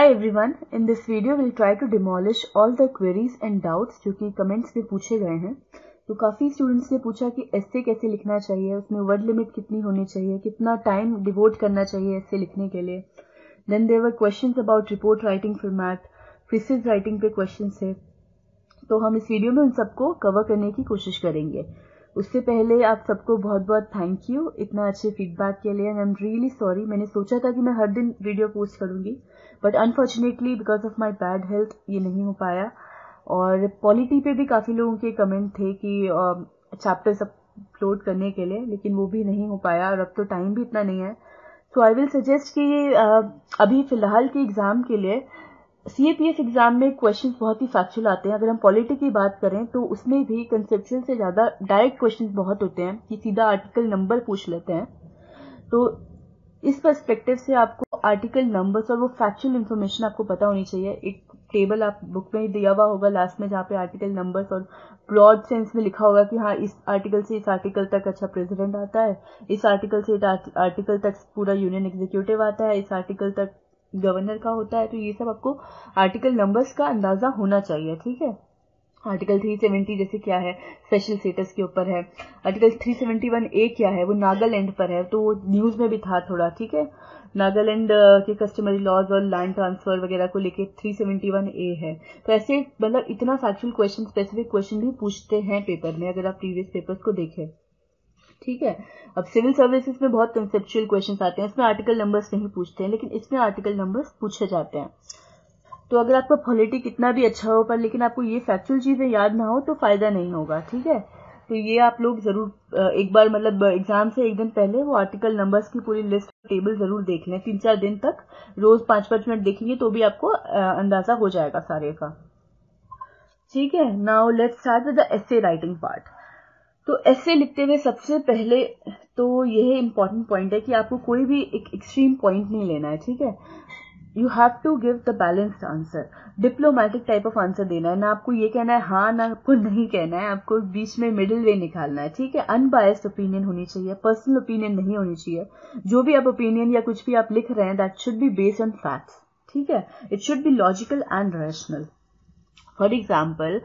Hi everyone, in this video we'll try to demolish all the queries and doubts जो कि comments में पूछे गए हैं। तो काफ़ी स्टूडेंट्स ने पूछा कि एस्से कैसे लिखना चाहिए, उसमें वर्ड लिमिट कितनी होनी चाहिए, कितना टाइम डिवोट करना चाहिए एस्से लिखने के लिए। Then there were questions about report writing format, thesis writing पे क्वेश्चंस है। तो हम इस वीडियो में उन सबको कवर करने की कोशिश करेंगे। उससे पहले आप सबको बहुत बहुत थैंक यू इतना अच्छे फीडबैक के लिए। आई एम रियली सॉरी, मैंने सोचा था कि मैं हर दिन वीडियो पोस्ट करूंगी, but unfortunately because of my bad health ये नहीं हो पाया। और पॉलिटी पे भी काफ़ी लोगों के कमेंट थे कि चैप्टर्स अपलोड करने के लिए, लेकिन वो भी नहीं हो पाया और अब तो टाइम भी इतना नहीं है। सो आई विल सजेस्ट कि अभी फिलहाल के एग्जाम के लिए CAPF एग्जाम में क्वेश्चंस बहुत ही फैक्चुअल आते हैं। अगर हम पॉलिटी की बात करें तो उसमें भी कंसेप्चुअल से ज्यादा डायरेक्ट क्वेश्चंस बहुत होते हैं कि सीधा आर्टिकल नंबर पूछ लेते हैं। तो इस पर्सपेक्टिव से आपको आर्टिकल नंबर्स और वो फैक्चुअल इन्फॉर्मेशन आपको पता होनी चाहिए। एक टेबल आप बुक में ही दिया हुआ होगा लास्ट में, जहाँ पे आर्टिकल नंबर्स और ब्रॉड सेंस में लिखा होगा कि हाँ इस आर्टिकल से इस आर्टिकल तक अच्छा प्रेसिडेंट आता है, इस आर्टिकल से इस आर्टिकल तक पूरा यूनियन एग्जीक्यूटिव आता है, इस आर्टिकल तक गवर्नर का होता है। तो ये सब आपको आर्टिकल नंबर्स का अंदाजा होना चाहिए, ठीक है। आर्टिकल 370 जैसे क्या है, स्पेशल स्टेटस के ऊपर है। आर्टिकल 371A क्या है, वो नागालैंड पर है, तो वो न्यूज में भी था थोड़ा, ठीक है। नागालैंड के कस्टमरी लॉज और लैंड ट्रांसफर वगैरह को लेके 371A है। तो ऐसे मतलब इतना फैक्चुअल क्वेश्चन, स्पेसिफिक क्वेश्चन भी पूछते हैं पेपर में, अगर आप प्रीवियस पेपर्स को देखें, ठीक है। अब सिविल सर्विसेज में बहुत कंसेप्चुअल क्वेश्चंस आते हैं, इसमें आर्टिकल नंबर्स नहीं पूछते हैं, लेकिन इसमें आर्टिकल नंबर्स पूछे जाते हैं। तो अगर आपका पॉलिटी कितना भी अच्छा हो पर लेकिन आपको ये फैक्चुअल चीजें याद ना हो तो फायदा नहीं होगा, ठीक है। तो ये आप लोग जरूर एक बार मतलब एग्जाम से एक दिन पहले वो आर्टिकल नंबर्स की पूरी लिस्ट टेबल जरूर देख लें। 3-4 दिन तक रोज 5-5 मिनट देखेंगे तो भी आपको अंदाजा हो जाएगा सारे का, ठीक है। Now let's start with the essay writing part. तो ऐसे लिखते हुए सबसे पहले तो यह इंपॉर्टेंट पॉइंट है कि आपको कोई भी एक एक्सट्रीम पॉइंट नहीं लेना है, ठीक है। You have to give the balanced answer, diplomatic type of answer देना है। ना आपको ये कहना है हाँ, ना आपको नहीं कहना है, आपको बीच में मिडिल वे निकालना है, ठीक है। अनबायस्ड ओपिनियन होनी चाहिए, पर्सनल ओपिनियन नहीं होनी चाहिए। जो भी आप ओपिनियन या कुछ भी आप लिख रहे हैं that should be based on facts, ठीक है। It should be logical and rational. For example,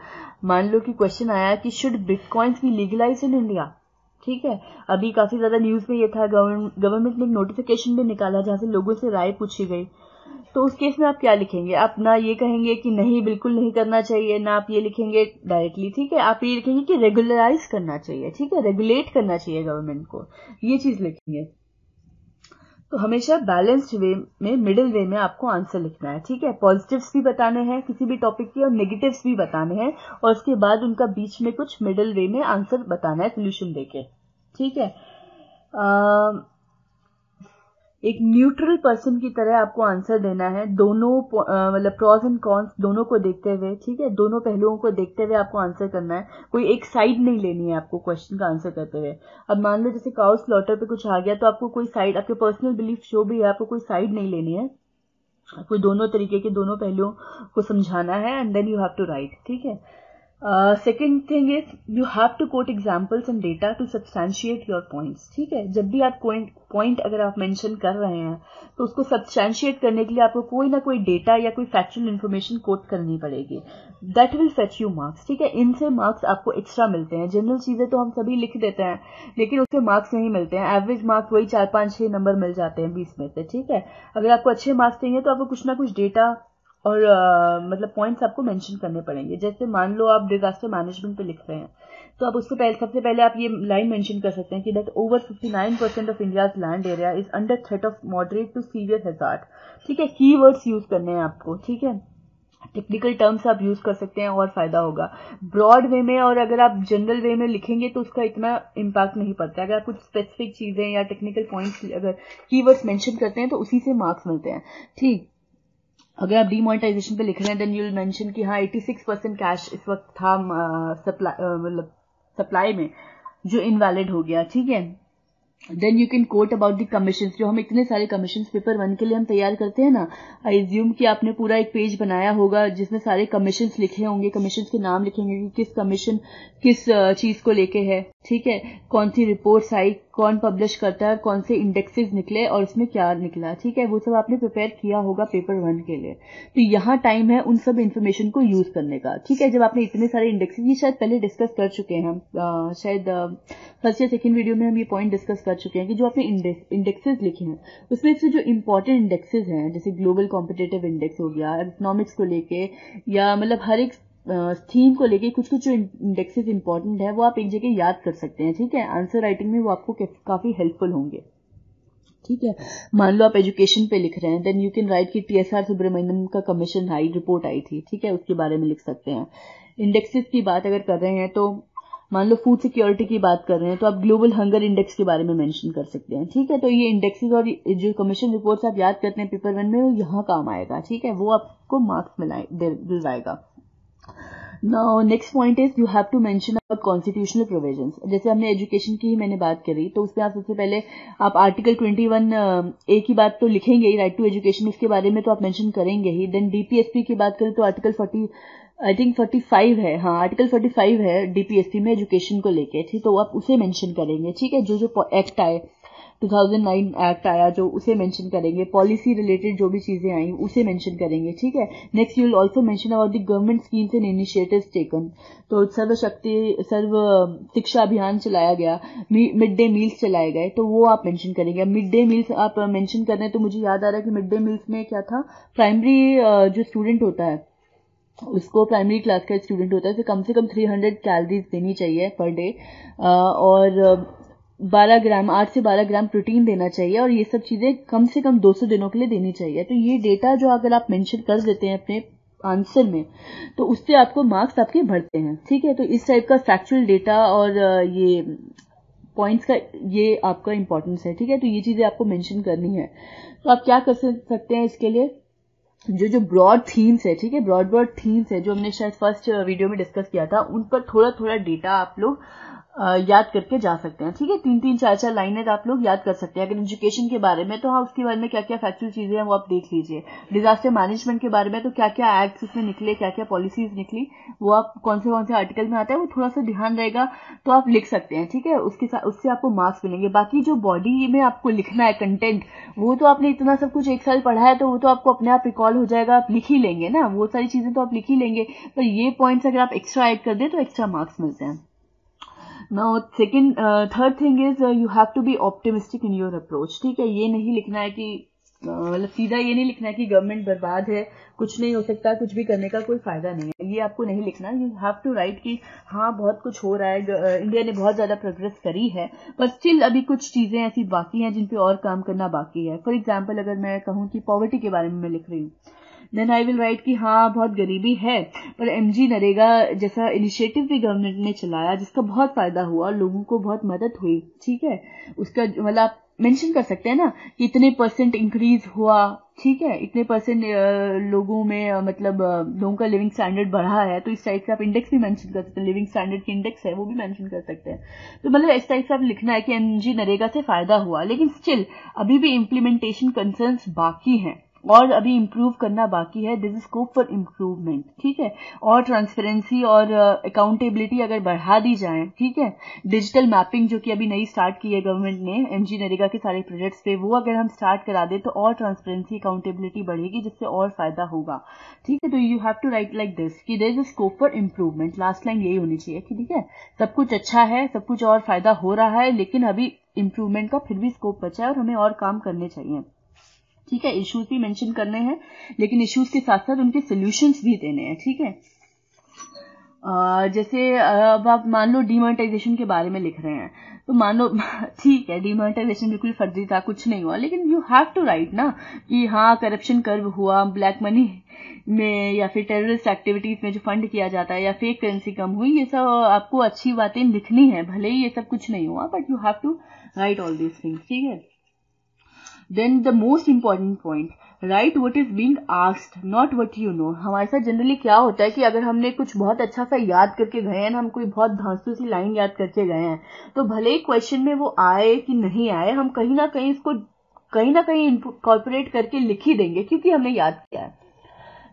मान लो कि क्वेश्चन आया कि should bitcoins be legalise in India, ठीक है। अभी काफी ज्यादा न्यूज में ये था, गवर्नमेंट ने एक नोटिफिकेशन भी निकाला जहां से लोगों से राय पूछी गई। तो उस केस में आप क्या लिखेंगे? आप ना ये कहेंगे कि नहीं बिल्कुल नहीं करना चाहिए, ना आप ये लिखेंगे डायरेक्टली, ठीक है। आप ये लिखेंगे कि रेगुलराइज करना चाहिए, ठीक है, रेगुलेट करना चाहिए गवर्नमेंट को, ये चीज लिखेंगे। तो हमेशा बैलेंस्ड वे में, मिडिल वे में आपको आंसर लिखना है, ठीक है। पॉजिटिव्स भी बताने हैं किसी भी टॉपिक के और नेगेटिव्स भी बताने हैं, और उसके बाद उनका बीच में कुछ मिडिल वे में आंसर बताना है सोल्यूशन देके, ठीक है। एक न्यूट्रल पर्सन की तरह आपको आंसर देना है, दोनों मतलब प्रॉज एंड कॉन्स दोनों को देखते हुए, ठीक है। दोनों पहलुओं को देखते हुए आपको आंसर करना है, कोई एक साइड नहीं लेनी है आपको क्वेश्चन का आंसर करते हुए। अब मान लो जैसे काउ स्लॉटर पे कुछ आ गया तो आपको कोई साइड, आपके पर्सनल बिलीफ जो भी है, आपको कोई साइड नहीं लेनी है, आपको दोनों तरीके के दोनों पहलुओं को समझाना है and then you have to write, ठीक है। Second thing is you have to quote examples and data to substantiate your points, ठीक है। जब भी आप पॉइंट अगर आप मेंशन कर रहे हैं तो उसको सब्सटैंशिएट करने के लिए आपको कोई ना कोई डेटा या कोई फैक्चुअल इन्फॉर्मेशन कोट करनी पड़ेगी। That will fetch you marks, ठीक है। इनसे मार्क्स आपको एक्स्ट्रा मिलते हैं। जनरल चीजें तो हम सभी लिख देते हैं लेकिन उससे मार्क्स नहीं मिलते हैं। एवरेज मार्क्स वही 4-5-6 नंबर मिल जाते हैं 20 में से, ठीक है। अगर आपको अच्छे मार्क्स चाहिए तो आपको कुछ ना कुछ डेटा और मतलब पॉइंट्स आपको मेंशन करने पड़ेंगे। जैसे मान लो आप डिजास्टर मैनेजमेंट पे लिख रहे हैं तो आप उससे पहले, सबसे पहले आप ये लाइन मेंशन कर सकते हैं कि that over 59% of India's land area is under threat of moderate to severe hazard, ठीक है। कीवर्ड्स यूज करने हैं आपको, ठीक है। टेक्निकल टर्म्स आप यूज कर सकते हैं और फायदा होगा। ब्रॉड वे में और अगर आप जनरल वे में लिखेंगे तो उसका इतना इम्पैक्ट नहीं पड़ता है। अगर आप कुछ स्पेसिफिक चीजें या टेक्निकल पॉइंट्स अगर कीवर्ड्स मेंशन करते हैं तो उसी से मार्क्स मिलते हैं, ठीक। अगर आप डीमोनेटाइजेशन पे लिख रहे हैं देन यू विल मेंशन कि हाँ 86% कैश इस वक्त था मतलब सप्लाई में जो इनवैलिड हो गया, ठीक है। Then you can quote about the commission, जो हम इतने सारे कमीशन पेपर 1 के लिए हम तैयार करते हैं ना। आई एज्यूम कि आपने पूरा एक पेज बनाया होगा जिसमें सारे कमीशन लिखे होंगे, कमीशन के नाम लिखेंगे कि किस कमीशन किस चीज को लेके है, ठीक है। कौन सी रिपोर्ट्स आई, कौन पब्लिश करता है, कौन से इंडेक्सेस निकले और उसमें क्या निकला, ठीक है, वो सब आपने प्रिपेयर किया होगा पेपर 1 के लिए। तो यहाँ टाइम है उन सब इन्फॉर्मेशन को यूज करने का, ठीक है। जब आपने इतने सारे इंडेक्सेस, ये शायद पहले डिस्कस कर चुके हैं हम, शायद फर्स्ट या सेकंड वीडियो में हम ये पॉइंट डिस्कस कर चुके हैं कि जो आपने इंडेक्सेस लिखे हैं उसमें से जो इंपॉर्टेंट इंडेक्सेस हैं, जैसे ग्लोबल कॉम्पिटेटिव इंडेक्स हो गया, इकोनॉमिक्स को लेके, या मतलब हर एक थीम को लेके कुछ कुछ जो इंडेक्सेस इंपॉर्टेंट है वो आप एक जगह याद कर सकते हैं, ठीक है। आंसर राइटिंग में वो आपको काफी हेल्पफुल होंगे, ठीक है। मान लो आप एजुकेशन पे लिख रहे हैं, देन यू कैन राइट कि TSR सुब्रमण्यम का कमीशन आई रिपोर्ट आई थी, ठीक है, उसके बारे में लिख सकते हैं। इंडेक्सेस की बात अगर कर रहे हैं तो मान लो फूड सिक्योरिटी की बात कर रहे हैं तो आप ग्लोबल हंगर इंडेक्स के बारे में मेंशन कर सकते हैं, ठीक है। तो ये इंडेक्सेस और जो कमीशन रिपोर्ट्स आप याद करते हैं पेपर 1 में वो यहाँ काम आएगा, ठीक है, वो आपको मार्क्स दिलवाएगा। Now next point is you have to mention about constitutional provisions. जैसे हमने एजुकेशन की ही मैंने बात करी, तो उसमें आप सबसे पहले आप आर्टिकल 21A की बात तो लिखेंगे ही, राइट टू एजुकेशन, उसके बारे में तो आप मेंशन करेंगे ही। देन DPSP की बात करें तो आर्टिकल 45 है, हाँ आर्टिकल 45 है DPSP में एजुकेशन को लेके, ठीक, तो आप उसे मेंशन करेंगे, ठीक है। जो जो एक्ट आए 2009 एक्ट आया जो, उसे मेंशन करेंगे। पॉलिसी रिलेटेड जो भी चीजें आई उसे मेंशन करेंगे, ठीक है। Next you will also mention about the government schemes and initiatives taken. तो सर्व शिक्षा अभियान चलाया गया, मिड डे मील्स चलाए गए, तो वो आप मेंशन करेंगे। मिड डे मील्स आप मेंशन कर रहे हैं तो मुझे याद आ रहा है कि मिड डे मील्स में क्या था, प्राइमरी जो स्टूडेंट होता है उसको, प्राइमरी क्लास का स्टूडेंट होता है तो कम से कम 300 कैलोरीज देनी चाहिए पर डे, और 8 से 12 ग्राम प्रोटीन देना चाहिए, और ये सब चीजें कम से कम 200 दिनों के लिए देनी चाहिए। तो ये डेटा जो अगर आप मेंशन कर देते हैं अपने आंसर में तो उससे आपको मार्क्स आपके बढ़ते हैं, ठीक है। तो इस टाइप का फैक्चुअल डेटा और ये पॉइंट्स का ये आपका इंपॉर्टेंस है, ठीक है। तो ये चीजें आपको मेंशन करनी है। तो आप क्या कर सकते हैं इसके लिए, जो ब्रॉड थीम्स है, ठीक है, ब्रॉड थीम्स है जो हमने शायद फर्स्ट वीडियो में डिस्कस किया था, उन पर थोड़ा थोड़ा डेटा आप लोग याद करके जा सकते हैं, ठीक है। 3-3, 4-4 लाइनें आप लोग याद कर सकते हैं। अगर एजुकेशन के बारे में तो हाँ उसके बारे में क्या क्या फैक्चुअल चीजें हैं वो आप देख लीजिए। डिजास्टर मैनेजमेंट के बारे में तो क्या क्या एक्ट्स उसमें निकले, क्या क्या पॉलिसीज निकली, वो आप कौन से आर्टिकल में आता है वो थोड़ा सा ध्यान रहेगा तो आप लिख सकते हैं, ठीक है। उसके साथ उससे आपको मार्क्स मिलेंगे। बाकी जो बॉडी में आपको लिखना है कंटेंट, वो तो आपने इतना सब कुछ एक साल पढ़ा है तो वो तो आपको अपने आप रिकॉल हो जाएगा, आप लिख ही लेंगे ना, वो सारी चीजें तो आप लिख ही लेंगे। पर ये पॉइंट्स अगर आप एक्स्ट्रा ऐड कर दे तो एक्स्ट्रा मार्क्स मिलते हैं। Now third thing is you have to be optimistic in your approach, ठीक है। ये नहीं लिखना है कि मतलब सीधा ये नहीं लिखना है कि गवर्नमेंट बर्बाद है, कुछ नहीं हो सकता, कुछ भी करने का कोई फायदा नहीं है, ये आपको नहीं लिखना। यू हैव टू राइट कि हाँ बहुत कुछ हो रहा है, इंडिया ने बहुत ज्यादा प्रोग्रेस करी है, पर स्टिल अभी कुछ चीजें ऐसी बाकी हैं जिन पे और काम करना बाकी है। फॉर एग्जाम्पल अगर मैं कहूँ कि पॉवर्टी के बारे में मैं लिख रही हूँ, देन आई विल राइट कि हाँ बहुत गरीबी है, पर MG नरेगा जैसा इनिशिएटिव भी गवर्नमेंट ने चलाया जिसका बहुत फायदा हुआ, लोगों को बहुत मदद हुई, ठीक है। उसका मतलब आप मेंशन कर सकते हैं ना कि इतने % इंक्रीज हुआ, ठीक है, इतने % लोगों में मतलब लोगों का लिविंग स्टैंडर्ड बढ़ा है, तो इस टाइप से आप इंडेक्स भी मेंशन कर सकते हैं। लिविंग स्टैंडर्ड की इंडेक्स है वो भी मेंशन कर सकते हैं। तो मतलब इस टाइप से आप लिखना है कि MG नरेगा से फायदा हुआ, लेकिन स्टिल अभी भी इम्प्लीमेंटेशन कंसर्न्स बाकी हैं और अभी इम्प्रूव करना बाकी है। This is scope for improvement, ठीक है। और ट्रांसपेरेंसी और अकाउंटेबिलिटी अगर बढ़ा दी जाए, ठीक है। डिजिटल मैपिंग जो कि अभी नई स्टार्ट की है गवर्नमेंट ने MG नरेगा के सारे प्रोजेक्ट्स पे, वो अगर हम स्टार्ट करा दे तो और ट्रांसपेरेंसी अकाउंटेबिलिटी बढ़ेगी जिससे और फायदा होगा, ठीक है। तो you have to write like this कि there is a scope for improvement. Last line यही होनी चाहिए कि ठीक है सब कुछ अच्छा है, सब कुछ और फायदा हो रहा है, लेकिन अभी इम्प्रूवमेंट का फिर भी स्कोप बचा है और हमें और काम करने चाहिए, ठीक है। इश्यूज भी मेंशन करने हैं, लेकिन इश्यूज के साथ साथ उनके सॉल्यूशंस भी देने हैं, ठीक है। जैसे अब आप मान लो डीमोनेटाइजेशन के बारे में लिख रहे हैं, तो मान लो ठीक है डीमोनेटाइजेशन बिल्कुल फर्जी था, कुछ नहीं हुआ, लेकिन यू हैव टू राइट ना कि हाँ करप्शन कर्व हुआ, ब्लैक मनी में या फिर टेररिस्ट एक्टिविटीज में जो फंड किया जाता है या फेक करेंसी कम हुई, ये सब आपको अच्छी बातें लिखनी है, भले ही ये सब कुछ नहीं हुआ, but you have to write all these things, ठीक है। Then the most important point, write what is being asked, not what you know. हमारे साथ जनरली क्या होता है कि अगर हमने कुछ बहुत अच्छा सा याद करके गए हैं ना, हम कोई बहुत धांसू सी लाइन याद करके गए हैं, तो भले ही क्वेश्चन में वो आए कि नहीं आए, हम कहीं ना कहीं इसको कहीं ना कहीं इनकॉर्पोरेट करके लिख ही देंगे क्योंकि हमने याद किया है।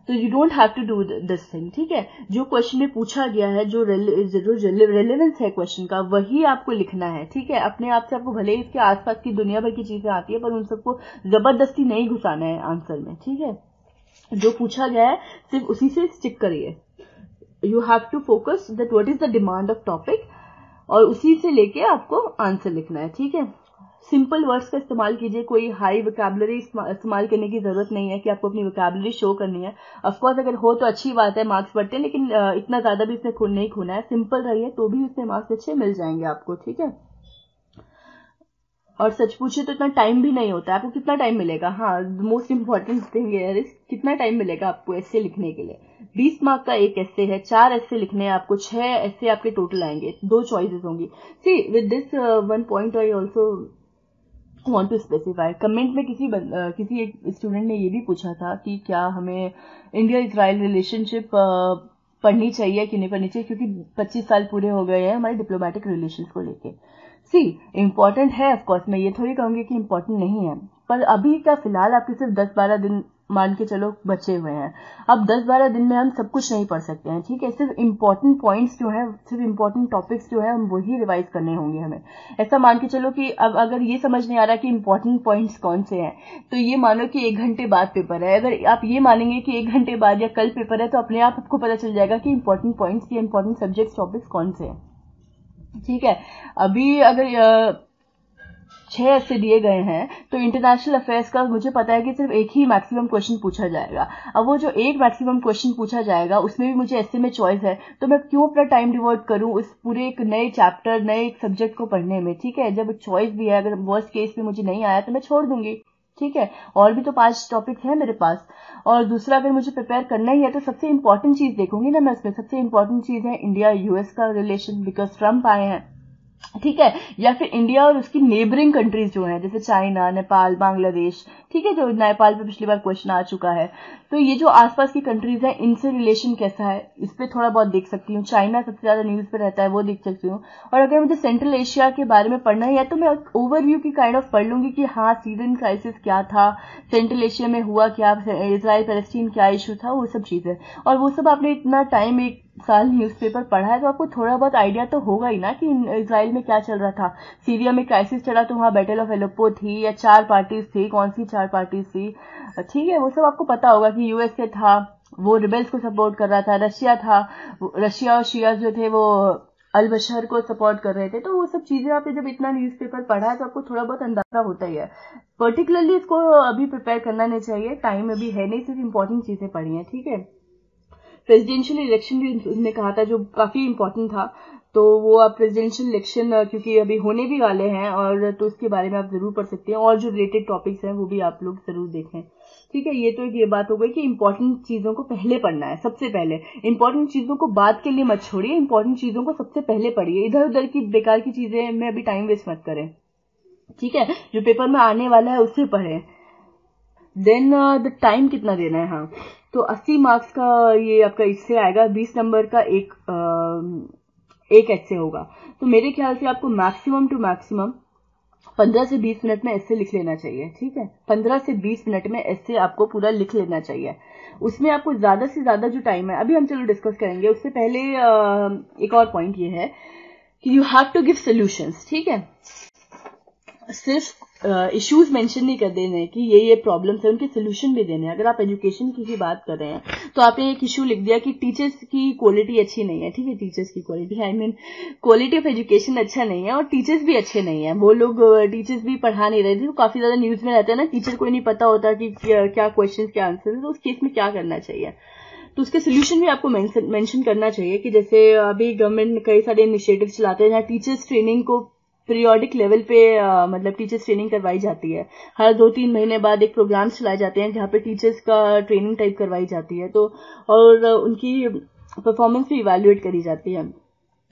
तो you don't have to do this thing, ठीक है। जो क्वेश्चन में पूछा गया है, जो रेलेवेंस है क्वेश्चन का, वही आपको लिखना है, ठीक है। अपने आप से आपको भले ही इसके आसपास की दुनिया भर की चीजें आती है, पर उन सबको जबरदस्ती नहीं घुसाना है आंसर में, ठीक है। जो पूछा गया है सिर्फ उसी से स्टिक करिए। You have to focus that what is the demand of topic, और उसी से लेके आपको आंसर लिखना है, ठीक है। सिंपल वर्ड्स का इस्तेमाल कीजिए, कोई हाई वोकैबुलरी इस्तेमाल करने की जरूरत नहीं है कि आपको अपनी वोकैबुलरी शो करनी है। ऑफकोर्स अगर हो तो अच्छी बात है, मार्क्स बढ़ते हैं, लेकिन इतना ज्यादा भी इसमें नहीं खोना है। सिंपल रहिए तो भी इसमें मार्क्स अच्छे मिल जाएंगे आपको, ठीक है। और सच पूछे तो इतना टाइम भी नहीं होता है। आपको कितना टाइम मिलेगा? हाँ, मोस्ट इंपॉर्टेंट थिंग है कितना टाइम मिलेगा आपको एस्से लिखने के लिए। 20 मार्क का एक एस्से है, 4 एस्से लिखने हैं आपको, 6 एस्से आपके टोटल आएंगे, 2 चॉइसेस होंगी। See with this one point I also want to specify. Comment में किसी एक स्टूडेंट ने ये भी पूछा था कि क्या हमें इंडिया इजराइल रिलेशनशिप पढ़नी चाहिए कि नहीं पढ़नी चाहिए, क्योंकि 25 साल पूरे हो गए हैं हमारे डिप्लोमेटिक रिलेशंस को लेके। सी इम्पोर्टेंट है, ऑफकोर्स मैं ये थोड़ी कहूंगी कि इम्पोर्टेंट नहीं है, पर अभी का फिलहाल आपके सिर्फ 10-12 दिन मान के चलो बचे हुए हैं। अब 10-12 दिन में हम सब कुछ नहीं पढ़ सकते हैं, ठीक है। सिर्फ इम्पोर्टेंट पॉइंट्स जो है, सिर्फ इम्पोर्टेंट टॉपिक्स जो है, हम वही रिवाइज करने होंगे हमें। ऐसा मान के चलो कि अब अगर ये समझ नहीं आ रहा कि इम्पोर्टेंट पॉइंट्स कौन से हैं, तो ये मानो कि 1 घंटे बाद पेपर है। अगर आप ये मानेंगे कि 1 घंटे बाद या कल पेपर है, तो अपने आप आपको पता चल जाएगा कि इम्पोर्टेंट पॉइंट्स या इम्पोर्टेंट सब्जेक्ट टॉपिक्स कौन से हैं, ठीक है। अभी अगर 6 ऐसे दिए गए हैं, तो इंटरनेशनल अफेयर्स का मुझे पता है कि सिर्फ एक ही मैक्सिमम क्वेश्चन पूछा जाएगा। अब वो जो एक मैक्सिमम क्वेश्चन पूछा जाएगा, उसमें भी मुझे ऐसे में चॉइस है, तो मैं क्यों अपना टाइम डिवोट करूं उस पूरे एक नए चैप्टर, नए सब्जेक्ट को पढ़ने में, ठीक है। जब चॉइस भी है, अगर वर्स्ट केस में मुझे नहीं आया तो मैं छोड़ दूंगी, ठीक है। और भी तो 5 टॉपिक है मेरे पास। और दूसरा, अगर मुझे प्रिपेयर करना ही है तो सबसे इंपॉर्टेंट चीज देखूंगी ना मैं उसमें। सबसे इंपॉर्टेंट चीज है इंडिया यूएस का रिलेशन, बिकॉज ट्रम्प आए हैं, ठीक है। या फिर इंडिया और उसकी नेबरिंग कंट्रीज जो हैं, जैसे चाइना, नेपाल, बांग्लादेश, ठीक है, जो नेपाल पे पिछली बार क्वेश्चन आ चुका है। तो ये जो आसपास की कंट्रीज हैं, इनसे रिलेशन कैसा है, इस पे थोड़ा बहुत देख सकती हूँ। चाइना सबसे ज्यादा न्यूज पे रहता है, वो देख सकती हूँ। और अगर मुझे सेंट्रल एशिया के बारे में पढ़ना है तो मैं ओवरव्यू की काइंड ऑफ पढ़ लूंगी कि हाँ, सीरियन क्राइसिस क्या था, सेंट्रल एशिया में हुआ क्या, इजराइल पैलेस्टीन क्या इशू था, वो सब चीजें। और वो सब आपने इतना टाइम, 1 साल न्यूज़पेपर पढ़ा है, तो आपको थोड़ा बहुत आइडिया तो होगा ही ना कि इजराइल में क्या चल रहा था। सीरिया में क्राइसिस चला तो वहां बैटल ऑफ एलेप्पो थी, या 4 पार्टीज थी, कौन सी 4 पार्टीज थी, ठीक है। वो सब आपको पता होगा कि यूएसए था, वो रिबेल्स को सपोर्ट कर रहा था, रशिया था, रशिया और शिया जो थे वो अल बशर को सपोर्ट कर रहे थे। तो वो सब चीजें आपने जब इतना न्यूज़पेपर पढ़ा है तो आपको थोड़ा बहुत अंदाजा होता ही है। पर्टिकुलरली इसको अभी प्रिपेयर करना नहीं चाहिए, टाइम अभी है नहीं, सिर्फ इंपॉर्टेंट चीजें पढ़ी हैं, ठीक है। प्रेसिडेंशियल इलेक्शन भी उसने कहा था, जो काफी इंपॉर्टेंट था, तो वो आप प्रेसिडेंशियल इलेक्शन क्योंकि अभी होने भी वाले हैं, और तो उसके बारे में आप जरूर पढ़ सकते हैं, और जो रिलेटेड टॉपिक्स हैं वो भी आप लोग जरूर देखें, ठीक है। ये तो एक ये बात हो गई कि इंपॉर्टेंट चीजों को पहले पढ़ना है, सबसे पहले। इंपॉर्टेंट चीजों को बाद के लिए मत छोड़िए, इंपॉर्टेंट चीजों को सबसे पहले पढ़िए। इधर उधर की बेकार की चीजें में अभी टाइम वेस्ट मत करें, ठीक है। जो पेपर में आने वाला है उससे पढ़ें। देन द टाइम कितना देना है, हाँ, तो 80 मार्क्स का ये आपका इससे आएगा, 20 नंबर का एक ऐसे होगा। तो मेरे ख्याल से आपको मैक्सिमम टू मैक्सिमम 15 से 20 मिनट में ऐसे लिख लेना चाहिए, ठीक है। 15 से 20 मिनट में ऐसे आपको पूरा लिख लेना चाहिए। उसमें आपको ज्यादा से ज्यादा जो टाइम है, अभी हम चलो डिस्कस करेंगे, उससे पहले एक और पॉइंट ये है कि you have to give solutions, ठीक है। सिर्फ इश्यूज मेंशन नहीं कर देने कि ये प्रॉब्लम्स है, उनके सोल्यूशन भी देने हैं। अगर आप एजुकेशन की ही बात कर रहे हैं तो आपने एक इश्यू लिख दिया कि टीचर्स की क्वालिटी अच्छी नहीं है, ठीक है। टीचर्स की quality, I mean quality of education अच्छा नहीं है, और टीचर्स भी अच्छे नहीं है। वो लोग टीचर्स भी पढ़ा नहीं रहे थे, तो काफी ज्यादा न्यूज में रहता है ना, टीचर को नहीं पता होता कि क्या क्वेश्चन क्या आंसर है, तो उस केस में क्या करना चाहिए। तो उसके सोल्यूशन भी आपको मेंशन करना चाहिए कि जैसे अभी गवर्नमेंट कई सारे इनिशिएटिव चलाते हैं जहाँ टीचर्स ट्रेनिंग को पीरियोडिक लेवल पे मतलब टीचर्स ट्रेनिंग करवाई जाती है। हर 2-3 महीने बाद एक प्रोग्राम चलाए जाते हैं जहाँ पे टीचर्स का ट्रेनिंग टाइप करवाई जाती है, तो और उनकी परफॉर्मेंस भी इवैल्यूएट करी जाती है।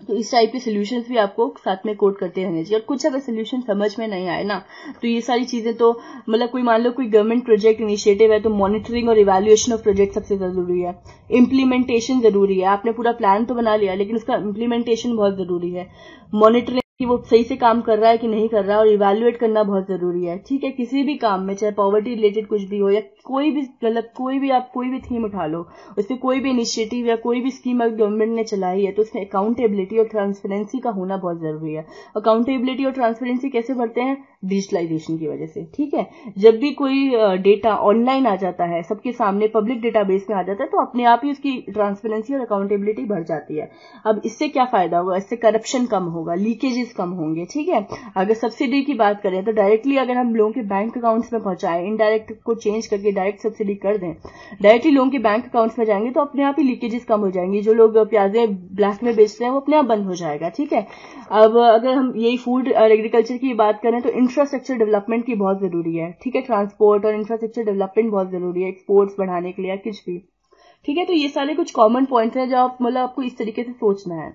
तो इस टाइप के सोल्यूशंस भी आपको साथ में कोट करते रहने चाहिए। और कुछ अगर सोल्यूशन समझ में नहीं आए ना, तो ये सारी चीजें तो मतलब कोई मान लो कोई गवर्नमेंट प्रोजेक्ट इनिशिएटिव है तो मॉनिटरिंग और इवैल्यूएशन ऑफ प्रोजेक्ट सबसे जरूरी है। इम्प्लीमेंटेशन जरूरी है। आपने पूरा प्लान तो बना लिया लेकिन उसका इम्प्लीमेंटेशन बहुत जरूरी है। मॉनिटरिंग कि वो सही से काम कर रहा है कि नहीं कर रहा है, और इवैल्यूएट करना बहुत जरूरी है। ठीक है, किसी भी काम में, चाहे पॉवर्टी रिलेटेड कुछ भी हो या कोई भी, मतलब आप कोई भी थीम उठा लो, उसपे कोई भी इनिशिएटिव या कोई भी स्कीम अगर गवर्नमेंट ने चलाई है तो उसमें अकाउंटेबिलिटी और ट्रांसपेरेंसी का होना बहुत जरूरी है। अकाउंटेबिलिटी और ट्रांसपेरेंसी कैसे बढ़ते हैं? डिजिटलाइजेशन की वजह से। ठीक है, जब भी कोई डेटा ऑनलाइन आ जाता है, सबके सामने पब्लिक डेटाबेस में आ जाता है, तो अपने आप ही उसकी ट्रांसपेरेंसी और अकाउंटेबिलिटी बढ़ जाती है। अब इससे क्या फायदा होगा? इससे करप्शन कम होगा, लीकेजेस कम होंगे। ठीक है, अगर सब्सिडी की बात करें तो डायरेक्टली अगर हम लोगों के बैंक अकाउंट्स में पहुंचाएं, इनडायरेक्ट को चेंज करके डायरेक्ट सब्सिडी कर दें, डायरेक्टली लोगों के बैंक अकाउंट्स में जाएंगे तो अपने आप ही लीकेजेस कम हो जाएंगी। जो लोग प्याजें ब्लैक में बेचते हैं वो अपने आप बंद हो जाएगा। ठीक है, अब अगर हम यही फूड और एग्रीकल्चर की बात करें तो इंफ्रास्ट्रक्चर डेवलपमेंट की बहुत जरूरी है। ठीक है, ट्रांसपोर्ट और इंफ्रास्ट्रक्चर डेवलपमेंट बहुत जरूरी है, एक्सपोर्ट्स बढ़ाने के लिए, कुछ भी। ठीक है, तो ये सारे कुछ कॉमन पॉइंट्स हैं जो आप, मतलब आपको इस तरीके से सोचना है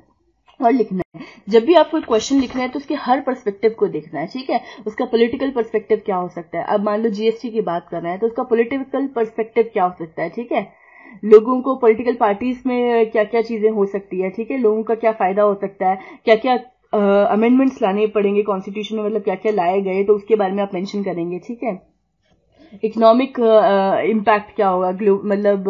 और लिखना है। जब भी आपको क्वेश्चन लिखना है तो उसके हर पर्सपेक्टिव को देखना है। ठीक है, उसका पॉलिटिकल पर्सपेक्टिव क्या हो सकता है। अब मान लो जीएसटी की बात कर रहे हैं तो उसका पॉलिटिकल पर्सपेक्टिव क्या हो सकता है। ठीक है, लोगों को पॉलिटिकल पार्टीज में क्या क्या चीजें हो सकती है। ठीक है, लोगों का क्या फायदा हो सकता है, क्या क्या अमेंडमेंट्स लाने पड़ेंगे कॉन्स्टिट्यूशन में, मतलब क्या क्या लाए गए, तो उसके बारे में आप मेंशन करेंगे। ठीक है, इकोनॉमिक इम्पैक्ट क्या होगा, मतलब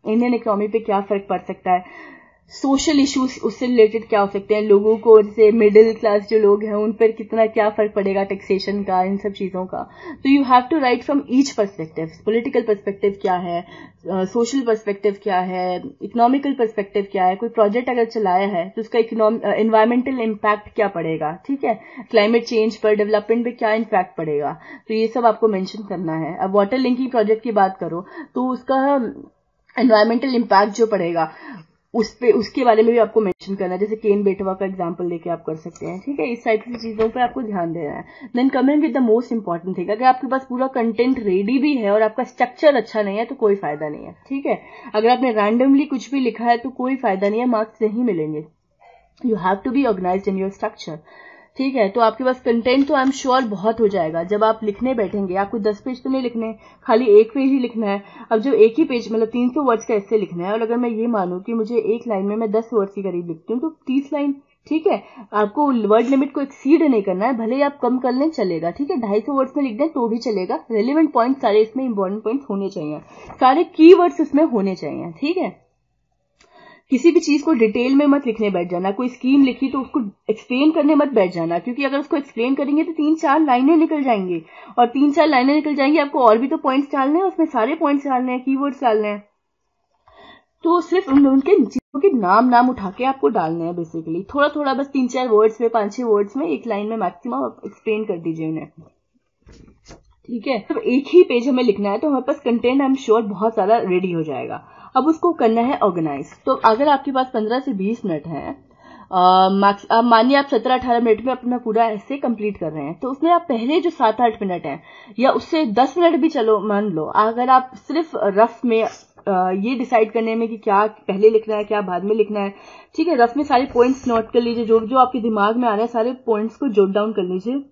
इंडियन इकोनॉमी पे क्या फर्क पड़ सकता है, सोशल इश्यूज उससे रिलेटेड क्या हो सकते हैं, लोगों को, जैसे मिडिल क्लास जो लोग हैं उन पर कितना क्या फर्क पड़ेगा टैक्सेशन का, इन सब चीजों का। तो you have to write from each perspective. Political perspective क्या है, सोशल पर्सपेक्टिव क्या है, इकोनॉमिकल पर्सपेक्टिव क्या है, कोई प्रोजेक्ट अगर चलाया है तो उसका एनवायरमेंटल इम्पैक्ट क्या पड़ेगा। ठीक है, क्लाइमेट चेंज पर, डेवलपमेंट पे क्या इम्पैक्ट पड़ेगा, तो ये सब आपको मेंशन करना है। अब वाटर लिंकिंग प्रोजेक्ट की बात करो तो उसका एनवायरमेंटल इम्पैक्ट जो पड़ेगा उसके बारे में भी आपको मेंशन करना है। जैसे केन बेटवा का एग्जांपल लेके आप कर सकते हैं। ठीक है, इस टाइप की चीजों पे आपको ध्यान देना है। Then coming with the most important thing, अगर आपके पास पूरा कंटेंट रेडी भी है और आपका स्ट्रक्चर अच्छा नहीं है तो कोई फायदा नहीं है। ठीक है, अगर आपने रैंडमली कुछ भी लिखा है तो कोई फायदा नहीं है, मार्क्स नहीं मिलेंगे। You have to be organised in your structure. ठीक है, तो आपके पास कंटेंट तो आई एम श्योर बहुत हो जाएगा। जब आप लिखने बैठेंगे आपको 10 पेज तो नहीं लिखने, खाली एक पेज ही लिखना है। अब जो एक ही पेज, मतलब 300 वर्ड्स का ऐसे लिखना है, और अगर मैं ये मानूं कि मुझे एक लाइन में मैं 10 वर्ड्स के करीब लिखती हूँ तो 30 लाइन। ठीक है, आपको वर्ड लिमिट को एक्सीड नहीं करना है, भले ही आप कम कर लें चलेगा। ठीक है, 250 वर्ड्स में लिख दें तो भी चलेगा। रेलिवेंट पॉइंट सारे इसमें इंपॉर्टेंट पॉइंट्स होने चाहिए, सारे की वर्ड्स इसमें होने चाहिए। ठीक है, किसी भी चीज को डिटेल में मत लिखने बैठ जाना। कोई स्कीम लिखी तो उसको एक्सप्लेन करने मत बैठ जाना, क्योंकि अगर उसको एक्सप्लेन करेंगे तो 3-4 लाइनें निकल जाएंगी, और 3-4 लाइनें निकल जाएंगी, आपको और भी तो पॉइंट्स डालने हैं, उसमें सारे पॉइंट्स डालने हैं, कीवर्ड्स डालने हैं। तो सिर्फ उनके चीजों के नाम उठा के आपको डालने हैं बेसिकली, थोड़ा थोड़ा, बस 3-4 वर्ड्स में, 5-6 वर्ड्स में, एक लाइन में मैक्सिमम आप एक्सप्लेन कर दीजिए उन्हें। ठीक है, तो एक ही पेज हमें लिखना है तो हमारे पास कंटेंट आई एम श्योर बहुत सारा रेडी हो जाएगा। अब उसको करना है ऑर्गेनाइज। तो अगर आपके पास 15 से 20 मिनट है, मानिए आप 17-18 मिनट में अपना पूरा ऐसे कंप्लीट कर रहे हैं, तो उसमें आप पहले जो 7-8 मिनट है या उससे 10 मिनट भी चलो मान लो, अगर आप सिर्फ रफ में ये डिसाइड करने में कि क्या पहले लिखना है क्या बाद में लिखना है। ठीक है, रफ में सारे पॉइंट्स नोट कर लीजिए, जो जो आपके दिमाग में आ रहे हैं सारे पॉइंट्स को जोट डाउन कर लीजिए,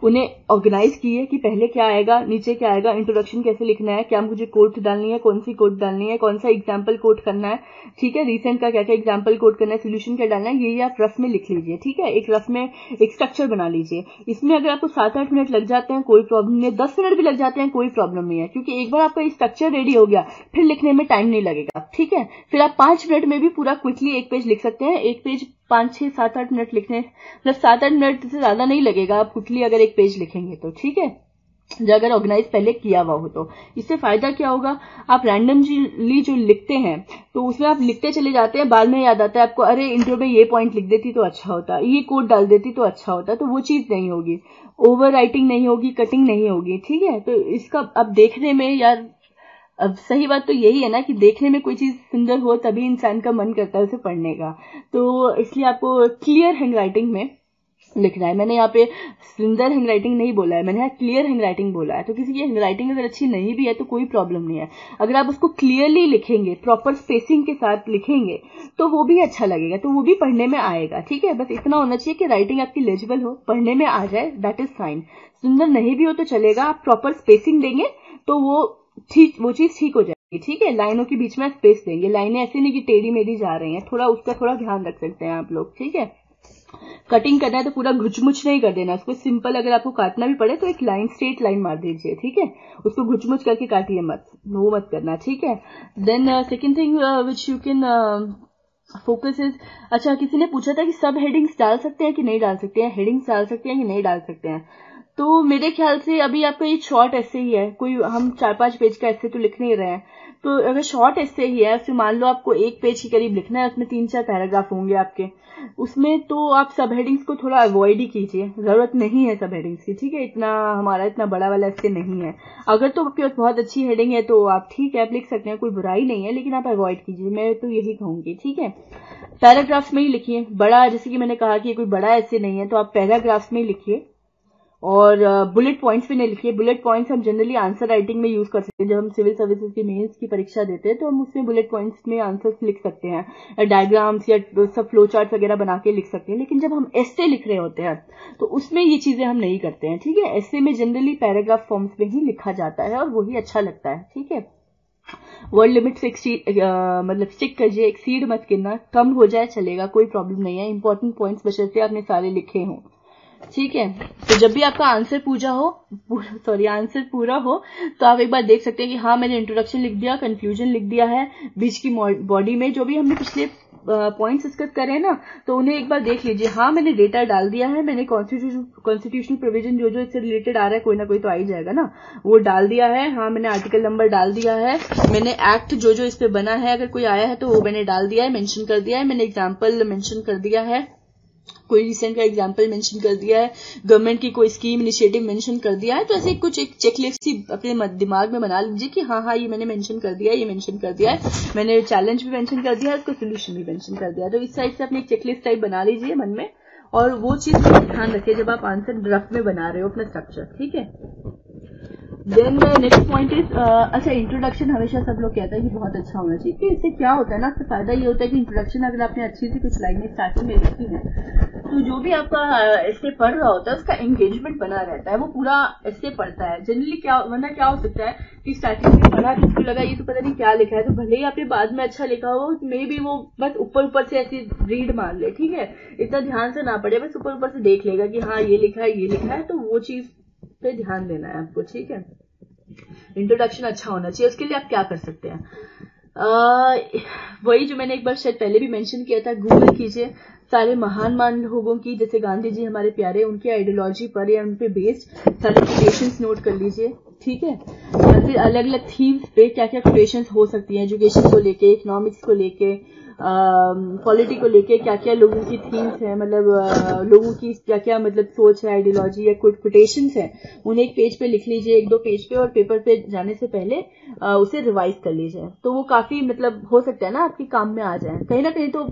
उन्हें ऑर्गेनाइज किए कि पहले क्या आएगा, नीचे क्या आएगा, इंट्रोडक्शन कैसे लिखना है, क्या मुझे कोट डालनी है, कौन सी कोट डालनी है, कौन सा एग्जाम्पल कोट करना है। ठीक है, रिसेंट का क्या क्या एग्जाम्पल कोट करना है, सोल्यूशन क्या डालना है, ये आप रफ में लिख लीजिए। ठीक है, एक रफ में एक स्ट्रक्चर बना लीजिए। इसमें अगर आपको 7-8 मिनट लग जाते हैं कोई प्रॉब्लम नहीं है, 10 मिनट भी लग जाते हैं कोई प्रॉब्लम नहीं है, क्योंकि एक बार आपका स्ट्रक्चर रेडी हो गया फिर लिखने में टाइम नहीं लगेगा। ठीक है, फिर आप 5 मिनट में भी पूरा क्विकली एक पेज लिख सकते हैं। एक पेज 5-6-7-8 मिनट लिखने, मतलब 7-8 मिनट से ज्यादा नहीं लगेगा आप क्विकली अगर एक पेज लिखेंगे तो। ठीक है, जो अगर ऑर्गेनाइज पहले किया हुआ हो तो इससे फायदा क्या होगा, आप रैंडमली जो लिखते हैं तो उसमें आप लिखते चले जाते हैं, बाद में याद आता है आपको, अरे इंट्रो में ये पॉइंट लिख देती तो अच्छा होता, ये कोड डाल देती तो अच्छा होता, तो वो चीज नहीं होगी, ओवर राइटिंग नहीं होगी, कटिंग नहीं होगी। ठीक है, तो इसका अब देखने में, यार अब सही बात तो यही है ना कि देखने में कोई चीज सुंदर हो तभी इंसान का मन करता है उसे पढ़ने का। तो इसलिए आपको क्लियर हैंडराइटिंग में लिखना है। मैंने यहाँ पे सुंदर हैंडराइटिंग नहीं बोला है, मैंने यहाँ क्लियर हैंडराइटिंग बोला है। तो किसी की हैंडराइटिंग अगर अच्छी नहीं भी है तो कोई प्रॉब्लम नहीं है, अगर आप उसको क्लियरली लिखेंगे, प्रॉपर स्पेसिंग के साथ लिखेंगे तो वो भी अच्छा लगेगा, तो वो भी पढ़ने में आएगा। ठीक है, बस इतना होना चाहिए कि राइटिंग आपकी लेजिबल हो, पढ़ने में आ जाए, दैट इज फाइन। सुंदर नहीं भी हो तो चलेगा, आप प्रॉपर स्पेसिंग देंगे तो वो चीज ठीक हो जाएगी। ठीक है, लाइनों के बीच में स्पेस देंगे, लाइनें ऐसे नहीं कि टेढ़ी मेढ़ी जा रही हैं, थोड़ा उसका थोड़ा ध्यान रख सकते हैं आप लोग। ठीक है, कटिंग करना है तो पूरा घुचमुच नहीं कर देना उसको, सिंपल अगर आपको काटना भी पड़े तो एक लाइन, स्ट्रेट लाइन मार दीजिए, ठीक है। उसको घुचमुच करके काटिए मत, वो मत करना, ठीक है। Then second thing which you can focus is, अच्छा किसी ने पूछा था कि सब हेडिंग्स डाल सकते हैं कि नहीं डाल सकते हैं, हेडिंग्स डाल सकते हैं कि नहीं डाल सकते हैं। तो मेरे ख्याल से अभी आपका ये शॉर्ट ऐसे ही है, कोई हम 4-5 पेज का ऐसे तो लिख नहीं रहे हैं, तो अगर शॉर्ट ऐसे ही है, उसमें मान लो आपको 1 पेज के करीब लिखना है, उसमें 3-4 पैराग्राफ होंगे आपके, उसमें तो आप सब हेडिंग्स को थोड़ा अवॉइड ही कीजिए, जरूरत नहीं है सब हेडिंग्स की, ठीक है। इतना हमारा इतना बड़ा वाला ऐसे नहीं है। अगर तो आपके पास बहुत अच्छी हेडिंग है तो आप ठीक है, आप लिख सकते हैं, कोई बुराई नहीं है, लेकिन आप अवॉइड कीजिए, मैं तो यही कहूंगी, ठीक है। पैराग्राफ्स में ही लिखिए, बड़ा जैसे कि मैंने कहा कि कोई बड़ा ऐसे नहीं है तो आप पैराग्राफ्स में ही लिखिए, और बुलेट पॉइंट्स भी नहीं लिखिए। बुलेट पॉइंट्स हम जनरली आंसर राइटिंग में यूज कर सकते हैं, जब हम सिविल सर्विसेज की मेंस की परीक्षा देते हैं तो हम उसमें बुलेट पॉइंट्स में आंसर्स लिख सकते हैं, डायग्राम्स या सब फ्लो चार्ट वगैरह बना के लिख सकते हैं। लेकिन जब हम एस्से लिख रहे होते हैं तो उसमें ये चीजें हम नहीं करते हैं, ठीक है। एस्से में जनरली पैराग्राफ फॉर्म्स में ही लिखा जाता है और वही अच्छा लगता है, ठीक है। वर्ड लिमिट से मतलब स्टिक करिए, एक्सीड मत करना, कम हो जाए चलेगा, कोई प्रॉब्लम नहीं है। इंपॉर्टेंट पॉइंट्स बशर्ते आपने सारे लिखे हों, ठीक है। तो जब भी आपका आंसर आंसर पूरा हो तो आप एक बार देख सकते हैं कि हाँ मैंने इंट्रोडक्शन लिख दिया, कंक्लूजन लिख दिया है, बीच की बॉडी में जो भी हमने पिछले पॉइंट्स डिस्कस करे हैं ना, तो उन्हें एक बार देख लीजिए। हाँ मैंने डेटा डाल दिया है, मैंने कॉन्स्टिट्यूशनल प्रोविजन जो इससे रिलेटेड आ रहा है, कोई ना कोई तो आ ही जाएगा ना, वो डाल दिया है। हाँ मैंने आर्टिकल नंबर डाल दिया है, मैंने एक्ट जो इस पे बना है अगर कोई आया है तो वो मैंने डाल दिया है, मेंशन कर दिया है, मैंने एग्जाम्पल मेंशन कर दिया है, कोई रिसेंट का एग्जाम्पल मेंशन कर दिया है, गवर्नमेंट की कोई स्कीम इनिशिएटिव मेंशन कर दिया है। तो ऐसे कुछ एक चेकलिस्ट ही अपने दिमाग में बना लीजिए कि हाँ ये मैंने मेंशन कर दिया है, ये मेंशन कर दिया है, मैंने चैलेंज भी मेंशन कर दिया है, उसको सोल्यूशन भी मेंशन कर दिया है। तो इस साइड से अपनी एक चेकलिस्ट टाइप बना लीजिए मन में, और वो चीज ध्यान रखिए जब आप आंसर ड्राफ्ट में बना रहे हो अपना स्ट्रक्चर, ठीक है। देन नेक्स्ट पॉइंट इज, अच्छा इंट्रोडक्शन हमेशा सब लोग कहते हैं कि बहुत अच्छा होना चाहिए, कि इससे क्या होता है ना, इससे फायदा ये होता है कि इंट्रोडक्शन अगर आपने अच्छी सी कुछ लाइनें स्टार्टिंग में लिखी है तो जो भी आपका ऐसे पढ़ रहा होता है उसका एंगेजमेंट बना रहता है, वो पूरा ऐसे पढ़ता है। जनरली वरना क्या हो सकता है कि स्टार्टिंग में पढ़ा तो उसको लगा ये तो पता नहीं क्या लिखा है, तो भले ही आपने बाद में अच्छा लिखा हो, मे बी वो बस ऊपर से ऐसी रीड मार ले, ठीक है, इतना ध्यान से ना पढ़े, बस ऊपर से देख लेगा कि हाँ ये लिखा है ये लिखा है, तो वो चीज पे ध्यान देना है आपको, ठीक है। इंट्रोडक्शन अच्छा होना चाहिए, उसके लिए आप क्या कर सकते हैं, वही जो मैंने एक बार शायद पहले भी मेंशन किया था, गूगल कीजिए सारे महान लोगों की, जैसे गांधी जी हमारे प्यारे, उनकी आइडियोलॉजी पर या उन पे बेस्ड सारे कोटेशंस नोट कर लीजिए, ठीक है। और फिर अलग अलग थीम्स पे क्या क्या कोटेशंस हो सकती हैं, एजुकेशन को लेके, इकोनॉमिक्स को लेके, पॉलिटी को लेके क्या क्या लोगों की थीम्स है, मतलब लोगों की क्या क्या मतलब सोच है, आइडियोलॉजी या कुछ कोटेशंस है, उन्हें एक पेज पे लिख लीजिए, 1-2 पेज पे, और पेपर पे जाने से पहले उसे रिवाइज कर लीजिए। तो वो काफी मतलब हो सकता है ना आपके काम में आ जाए, कहीं ना कहीं तो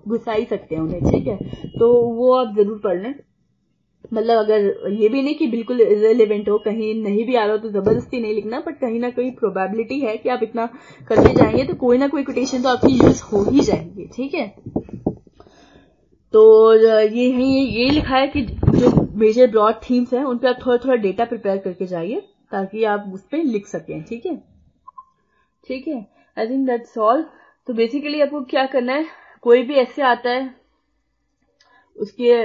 घुसा ही सकते हैं उन्हें, ठीक है। तो वो आप जरूर पढ़ लें, मतलब अगर ये भी नहीं कि बिल्कुल इररिलेवेंट हो, कहीं नहीं भी आ रहा हो तो जबरदस्ती नहीं लिखना, बट कहीं ना कहीं प्रोबेबिलिटी है कि आप इतना करते जाएंगे तो कोई ना कोई कोटेशन तो आपकी यूज हो ही जाएंगी, ठीक है। तो ये लिखा है कि जो मेजर ब्रॉड थीम्स हैं उन पर आप थोड़ा थोड़ा डेटा प्रिपेयर करके जाइए ताकि आप उस पर लिख सकें, ठीक है, ठीक है। I think that's all. तो बेसिकली आपको क्या करना है, कोई भी ऐसे आता है उसके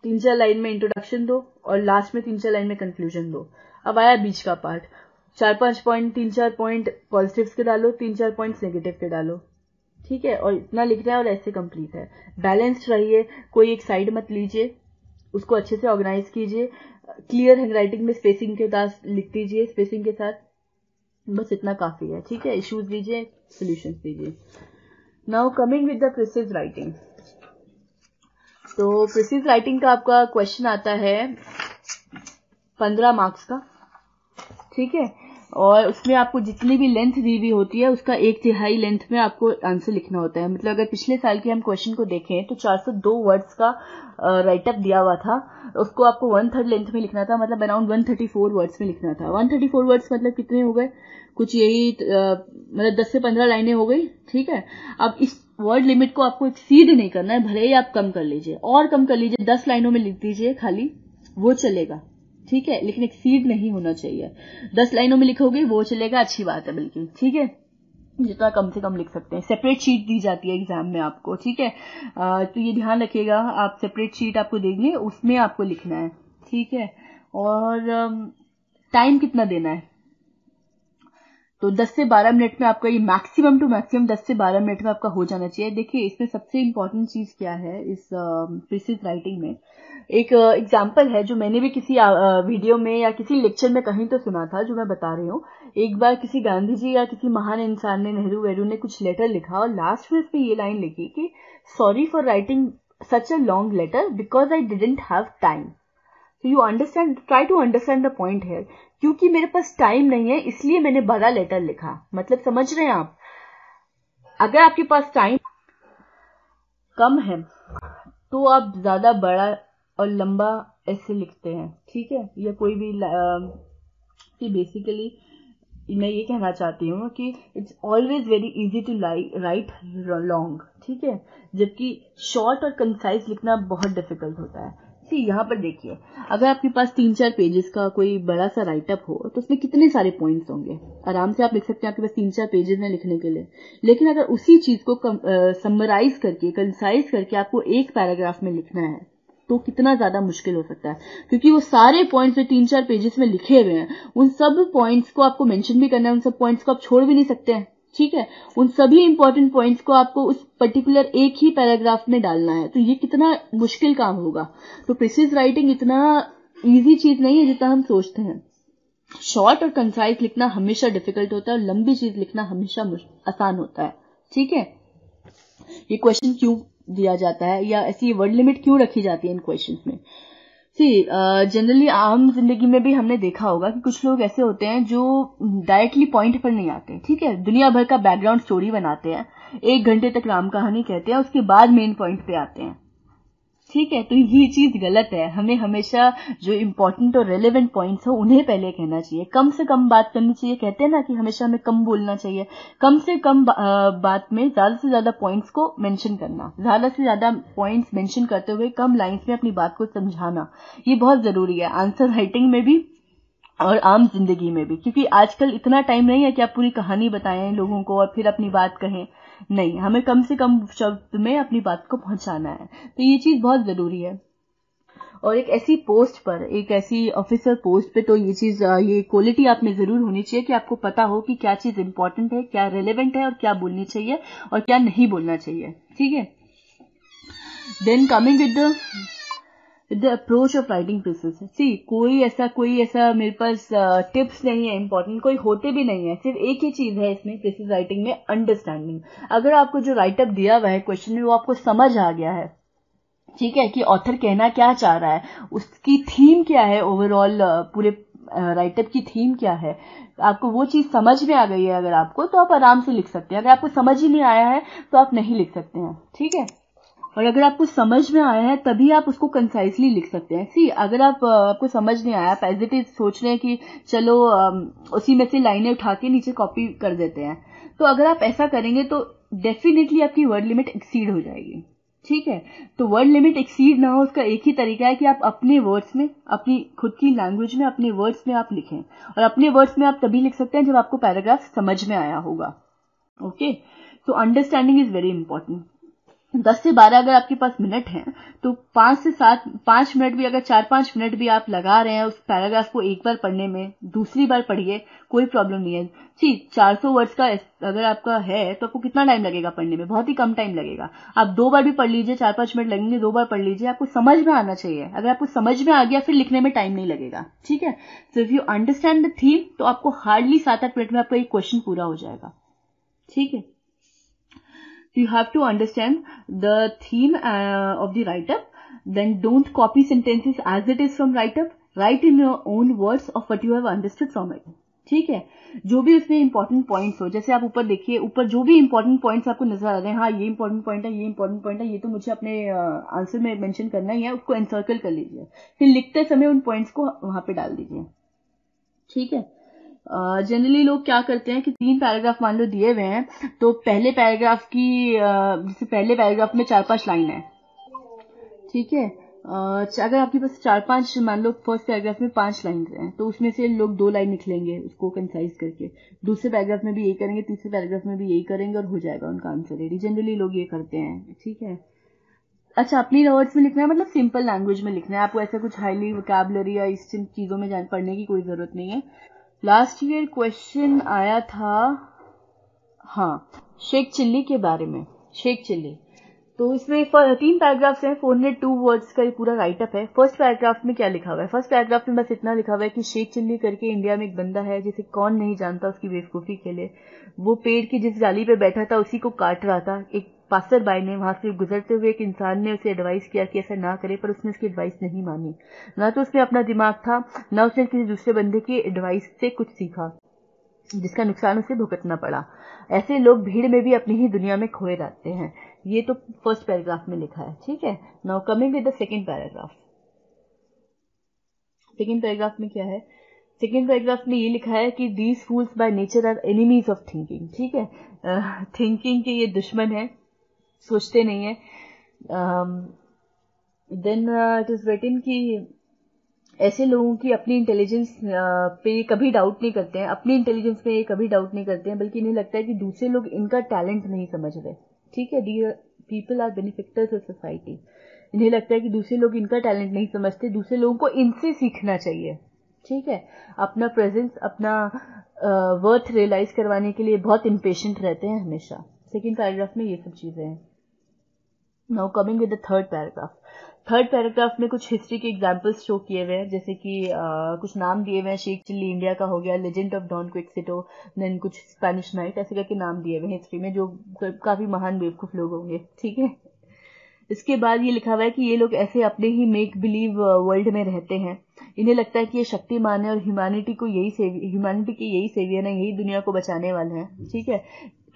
3-4 लाइन में इंट्रोडक्शन दो और लास्ट में 3-4 लाइन में कंक्लूजन दो। अब आया बीच का पार्ट, 4-5 पॉइंट, 3-4 पॉइंट पॉजिटिव्स के डालो, 3-4 पॉइंट नेगेटिव के डालो, ठीक है। और इतना लिखना है और ऐसे कंप्लीट है। बैलेंस्ड रहिए, कोई एक साइड मत लीजिए, उसको अच्छे से ऑर्गेनाइज कीजिए, क्लियर हैंडराइटिंग में स्पेसिंग के साथ लिख दीजिए, स्पेसिंग के साथ, बस इतना काफी है, ठीक है। इश्यूज दीजिए, सोल्यूशंस दीजिए। Now coming with the precise writing. तो प्रिसाइज राइटिंग का आपका क्वेश्चन आता है 15 मार्क्स का, ठीक है। और उसमें आपको जितनी भी लेंथ दी हुई होती है उसका 1/3 लेंथ में आपको आंसर लिखना होता है। मतलब अगर पिछले साल के हम क्वेश्चन को देखें तो 402 वर्ड्स का राइटअप दिया हुआ था, उसको आपको 1/3 लेंथ में लिखना था, मतलब अराउंड 134 वर्ड्स में लिखना था। 134 वर्ड्स मतलब कितने हो गए, कुछ यही मतलब 10 से 15 लाइनें हो गई, ठीक है। अब इस वर्ड लिमिट को आपको एक्सीड नहीं करना है, भले ही आप कम कर लीजिए, और कम कर लीजिए, 10 लाइनों में लिख दीजिए खाली, वो चलेगा, ठीक है, लेकिन एक्सीड नहीं होना चाहिए। 10 लाइनों में लिखोगे वो चलेगा, अच्छी बात है बिल्कुल, ठीक है। जितना कम से कम लिख सकते हैं। सेपरेट शीट दी जाती है एग्जाम में आपको, ठीक है। तो ये ध्यान रखिएगा, आप सेपरेट शीट आपको देंगे, उसमें आपको लिखना है, ठीक है। और टाइम कितना देना है, तो 10 से 12 मिनट में आपका ये मैक्सिमम टू मैक्सिमम 10 से 12 मिनट में आपका हो जाना चाहिए। देखिए इसमें सबसे इम्पोर्टेंट चीज क्या है इस प्रीसिज राइटिंग में, एक एग्जाम्पल है जो मैंने भी किसी वीडियो में या किसी लेक्चर में कहीं तो सुना था, जो मैं बता रही हूँ। एक बार किसी गांधी जी या किसी महान इंसान ने, नेहरू वेहरू ने कुछ लेटर लिखा और लास्ट में उसमें ये लाइन लिखी कि sorry for writing such a long letter because I didn't have time. So you understand, try to understand the point here. क्योंकि मेरे पास टाइम नहीं है इसलिए मैंने बड़ा लेटर लिखा। मतलब समझ रहे हैं आप, अगर आपके पास टाइम कम है तो आप ज्यादा बड़ा और लंबा ऐसे लिखते हैं, ठीक है। या कोई भी बेसिकली मैं ये कहना चाहती हूँ कि it's always very easy to write long, ठीक है, जबकि शॉर्ट और कंसाइज लिखना बहुत डिफिकल्ट होता है। यहाँ पर देखिए, अगर आपके पास 3-4 पेजेस का कोई बड़ा सा राइटअप हो तो उसमें कितने सारे पॉइंट्स होंगे, आराम से आप लिख सकते हैं, आपके पास 3-4 पेजेस में लिखने के लिए। लेकिन अगर उसी चीज को समराइज करके, कंसाइज करके आपको एक पैराग्राफ में लिखना है तो कितना ज्यादा मुश्किल हो सकता है, क्योंकि वो सारे पॉइंट्स जो 3-4 पेजेस में लिखे हुए हैं उन सब पॉइंट्स को आपको मेंशन भी करना है, उन सब पॉइंट्स को आप छोड़ भी नहीं सकते हैं, ठीक है। उन सभी इंपॉर्टेंट पॉइंट्स को आपको उस पर्टिकुलर एक ही पैराग्राफ में डालना है, तो ये कितना मुश्किल काम होगा। तो प्रिसाइज राइटिंग इतना इजी चीज नहीं है जितना हम सोचते हैं। शॉर्ट और कंसाइज लिखना हमेशा डिफिकल्ट होता है और लंबी चीज लिखना हमेशा आसान होता है, ठीक है। ये क्वेश्चन क्यों दिया जाता है या ऐसी वर्ड लिमिट क्यों रखी जाती है इन क्वेश्चंस में? जनरली आम जिंदगी में भी हमने देखा होगा कि कुछ लोग ऐसे होते हैं जो डायरेक्टली पॉइंट पर नहीं आते, ठीक है। दुनिया भर का बैकग्राउंड स्टोरी बनाते हैं, 1 घंटे तक राम कहानी कहते हैं, उसके बाद मेन पॉइंट पे आते हैं, ठीक है। तो ये चीज गलत है, हमें हमेशा जो इम्पोर्टेंट और रेलेवेंट पॉइंट्स हो उन्हें पहले कहना चाहिए, कम से कम बात करनी चाहिए। कहते हैं ना कि हमेशा हमें कम बोलना चाहिए, कम से कम बात में ज्यादा से ज्यादा पॉइंट्स को मेंशन करना, ज्यादा से ज्यादा पॉइंट्स मेंशन करते हुए कम लाइंस में अपनी बात को समझाना, ये बहुत जरूरी है आंसर राइटिंग में भी और आम जिंदगी में भी। क्योंकि आजकल इतना टाइम नहीं है कि आप पूरी कहानी बताएं लोगों को और फिर अपनी बात कहें, नहीं, हमें कम से कम शब्द में अपनी बात को पहुंचाना है, तो ये चीज बहुत जरूरी है। और एक ऐसी पोस्ट पर, एक ऐसी ऑफिसर पोस्ट पे तो ये क्वालिटी आप में जरूर होनी चाहिए कि आपको पता हो कि क्या चीज इंपॉर्टेंट है, क्या रेलेवेंट है और क्या बोलनी चाहिए और क्या नहीं बोलना चाहिए, ठीक है। Then coming with the approach of writing process, कोई ऐसा मेरे पास टिप्स नहीं है इंपॉर्टेंट, कोई होते भी नहीं है, सिर्फ एक ही चीज है इसमें प्रोसेस राइटिंग में, अंडरस्टैंडिंग। अगर आपको जो राइटअप दिया हुआ है क्वेश्चन में वो आपको समझ आ गया है, ठीक है, कि ऑथर कहना क्या चाह रहा है, उसकी थीम क्या है, ओवरऑल पूरे राइटअप की थीम क्या है, आपको वो चीज समझ में आ गई है अगर आपको, तो आप आराम से लिख सकते हैं। अगर आपको समझ ही नहीं आया है तो आप नहीं लिख सकते हैं, ठीक है। और अगर आपको समझ में आया है तभी आप उसको कंसाइसली लिख सकते हैं। अगर आपको समझ नहीं आया, एज इट इज सोच रहे हैं कि चलो उसी में से लाइनें उठा के नीचे कॉपी कर देते हैं, तो अगर आप ऐसा करेंगे तो डेफिनेटली आपकी वर्ड लिमिट एक्सीड हो जाएगी, ठीक है। तो वर्ड लिमिट एक्सीड ना हो उसका एक ही तरीका है कि आप अपने वर्ड्स में, अपनी खुद की लैंग्वेज में, अपने वर्ड्स में आप लिखें। और अपने वर्ड्स में आप तभी लिख सकते हैं जब आपको पैराग्राफ समझ में आया होगा, ओके। तो अंडरस्टैंडिंग इज वेरी इंपॉर्टेंट। 10 से 12 अगर आपके पास मिनट हैं तो 5 मिनट भी, अगर 4-5 मिनट भी आप लगा रहे हैं उस पैराग्राफ को एक बार पढ़ने में, दूसरी बार पढ़िए, कोई प्रॉब्लम नहीं है। 400 वर्ड्स का अगर आपका है तो आपको कितना टाइम लगेगा पढ़ने में? बहुत ही कम टाइम लगेगा। आप 2 बार भी पढ़ लीजिए, 4-5 मिनट लगेंगे, 2 बार पढ़ लीजिए, आपको समझ में आना चाहिए। अगर आपको समझ में आ गया फिर लिखने में टाइम नहीं लगेगा, ठीक है। So if you understand the theme तो आपको हार्डली 7-8 मिनट में आपका एक क्वेश्चन पूरा हो जाएगा, ठीक है। You have to understand the theme of the write-up. Then don't copy sentences as it is from write-up. Write in your own words of what you have understood from it. ठीक है। जो भी उसमें इंपॉर्टेंट पॉइंट्स हो, जैसे आप ऊपर देखिए, ऊपर जो भी इंपॉर्टेंट पॉइंट्स आपको नजर आ रहे हैं, हाँ ये इंपॉर्टेंट पॉइंट है, ये इंपॉर्टेंट पॉइंट है, ये तो मुझे अपने आंसर में मेंशन करना ही है, उसको एनसर्कल कर लीजिए। फिर लिखते समय उन पॉइंट्स को वहां पे डाल दीजिए, ठीक है। जनरली लोग क्या करते हैं कि 3 पैराग्राफ मान लो दिए हुए हैं, तो पहले पैराग्राफ की जैसे पहले पैराग्राफ में 4-5 लाइन है, ठीक है, अगर आपके पास 4-5 मान लो फर्स्ट पैराग्राफ में 5 लाइन हैं तो उसमें से लोग 2 लाइन लिख लेंगे उसको कंसाइज करके, दूसरे पैराग्राफ में भी यही करेंगे, तीसरे पैराग्राफ में भी यही करेंगे और हो जाएगा उनका आंसर रेडी। जनरली लोग ये करते हैं, ठीक है। अच्छा, अपनी वर्ड्स में लिखना है, मतलब सिंपल लैंग्वेज में लिखना है, आपको ऐसा कुछ हाईली वोकैबुलरी या इस चीजों में पढ़ने की कोई जरूरत नहीं है। लास्ट ईयर क्वेश्चन आया था, हाँ, शेख चिल्ली के बारे में। शेख चिल्ली, तो इसमें 3 पैराग्राफ्स हैं, 402 वर्ड्स का ये पूरा राइटअप है। फर्स्ट पैराग्राफ में क्या लिखा हुआ है? फर्स्ट पैराग्राफ में बस इतना लिखा हुआ है कि शेख चिल्ली करके इंडिया में एक बंदा है जिसे कौन नहीं जानता, उसकी बेवकूफी के लिए वो पेड़ की जिस डाली पे बैठा था उसी को काट रहा था। एक पासर बाई ने, वहां से गुजरते हुए एक इंसान ने उसे एडवाइस किया कि ऐसा ना करे, पर उसने उसकी एडवाइस नहीं मानी। ना तो उसमें अपना दिमाग था, ना उसने किसी दूसरे बंदे की एडवाइस से कुछ सीखा, जिसका नुकसान उसे भुगतना पड़ा। ऐसे लोग भीड़ में भी अपनी ही दुनिया में खोए रहते हैं। ये तो फर्स्ट पैराग्राफ में लिखा है, ठीक है। Now coming with the second paragraph. Second paragraph में क्या है? सेकंड पैराग्राफ में ये लिखा है कि these fools by nature are enemies of thinking, ठीक है। थिंकिंग के ये दुश्मन है, सोचते नहीं है। देन इट इज रिटन कि ऐसे लोगों की अपनी इंटेलिजेंस पे कभी डाउट नहीं करते हैं, अपनी इंटेलिजेंस पे कभी डाउट नहीं करते हैं, बल्कि इन्हें लगता है कि दूसरे लोग इनका टैलेंट नहीं समझ रहे, ठीक है। The people are benefactors of society. इन्हें लगता है कि दूसरे लोग इनका टैलेंट नहीं समझते, दूसरे लोगों को इनसे सीखना चाहिए, ठीक है। अपना प्रेजेंस, अपना वर्थ रियलाइज करवाने के लिए बहुत इम्पेशेंट रहते हैं हमेशा। सेकेंड पैराग्राफ में ये सब चीजें हैं। Now coming with the third paragraph. Third paragraph में कुछ हिस्ट्री के एग्जाम्पल्स शो किए हुए हैं, जैसे कि कुछ नाम दिए हुए हैं। शेख चिल्ली इंडिया का हो गया, लेजेंड ऑफ डॉन क्विक्सिटो, देन कुछ स्पेनिश नाइट, ऐसे करके नाम दिए हुए हैं हिस्ट्री में, जो काफी महान बेवकूफ लोग होंगे, ठीक है। इसके बाद ये लिखा हुआ है कि ये लोग ऐसे अपने ही मेक बिलीव वर्ल्ड में रहते हैं। इन्हें लगता है कि ये शक्तिमान है और ह्यूमैनिटी के यही सेवियर है, यही दुनिया को बचाने वाले हैं, ठीक है।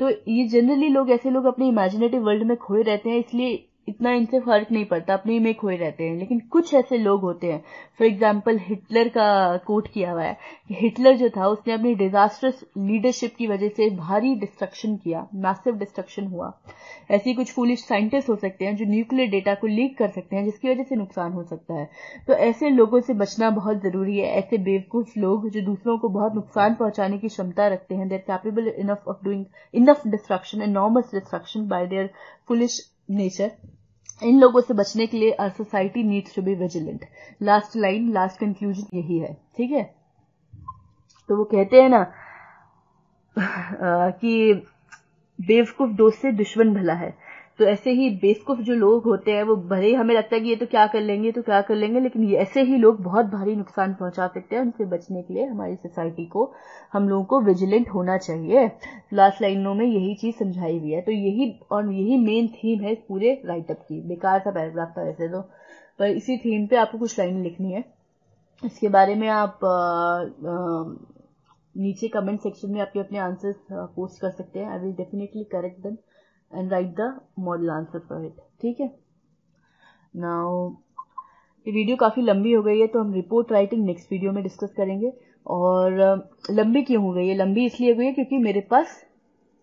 तो ये जनरली लोग, ऐसे लोग अपने इमेजिनेटिव वर्ल्ड में खोए रहते हैं, इसलिए इतना इनसे फर्क नहीं पड़ता, अपने में खोए रहते हैं। लेकिन कुछ ऐसे लोग होते हैं, फॉर एग्जाम्पल हिटलर का कोट किया हुआ है कि हिटलर जो था उसने अपनी डिजास्टर्स लीडरशिप की वजह से भारी डिस्ट्रक्शन किया, मैसिव डिस्ट्रक्शन हुआ। ऐसे ही कुछ फूलिश साइंटिस्ट हो सकते हैं जो न्यूक्लियर डेटा को लीक कर सकते हैं, जिसकी वजह से नुकसान हो सकता है। तो ऐसे लोगों से बचना बहुत जरूरी है। ऐसे बेवकूफ लोग जो दूसरों को बहुत नुकसान पहुंचाने की क्षमता रखते हैं, they are capable enough of doing enough destruction, enormous destruction by their foolish nature. इन लोगों से बचने के लिए our society needs to be vigilant. Last line, last conclusion यही है, ठीक है। तो वो कहते हैं ना कि बेवकूफ दोस्त से दुश्मन भला है। तो ऐसे ही बेवकूफ जो लोग होते हैं, वो भले ही हमें लगता है कि ये तो क्या कर लेंगे, लेकिन ये ऐसे ही लोग बहुत भारी नुकसान पहुंचा सकते हैं। उनसे बचने के लिए हमारी सोसाइटी को, हम लोगों को विजिलेंट होना चाहिए। लास्ट लाइनों में यही चीज समझाई हुई है। तो यही मेन थीम है इस पूरे राइटअप की। बेकार सा पैराग्राफ था वैसे तो, पर इसी थीम पे आपको कुछ लाइन लिखनी है। इसके बारे में आप नीचे कमेंट सेक्शन में आपके अपने आंसर्स पोस्ट कर सकते हैं। I will definitely correct them and right the model answer for it, ठीक है। नाउ ये वीडियो काफी लंबी हो गई है, तो हम रिपोर्ट राइटिंग नेक्स्ट वीडियो में डिस्कस करेंगे। और लंबी क्यों हो गई है? लंबी इसलिए हो गई है क्योंकि मेरे पास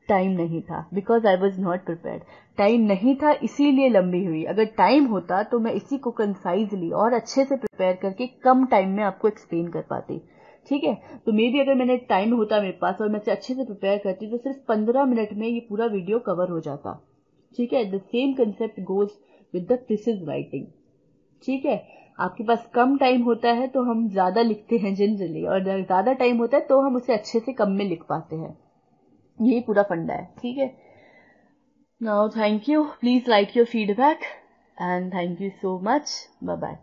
टाइम नहीं था, because I was not prepared. Time नहीं था इसीलिए लंबी हुई। अगर टाइम होता तो मैं इसी को कंसाइजली और अच्छे से प्रिपेयर करके कम टाइम में आपको एक्सप्लेन कर पाती, ठीक है। तो मे बी अगर मैंने टाइम होता मेरे पास और मैं इसे अच्छे से प्रिपेयर करती तो सिर्फ 15 मिनट में ये पूरा वीडियो कवर हो जाता, ठीक है। The same concept goes with the thesis writing, ठीक है। आपके पास कम टाइम होता है तो हम ज्यादा लिखते हैं जनरली, और ज्यादा टाइम होता है तो हम उसे अच्छे से कम में लिख पाते हैं। यही पूरा फंडा है, ठीक है। Now thank you, please write your feedback and thank you so much, bye bye.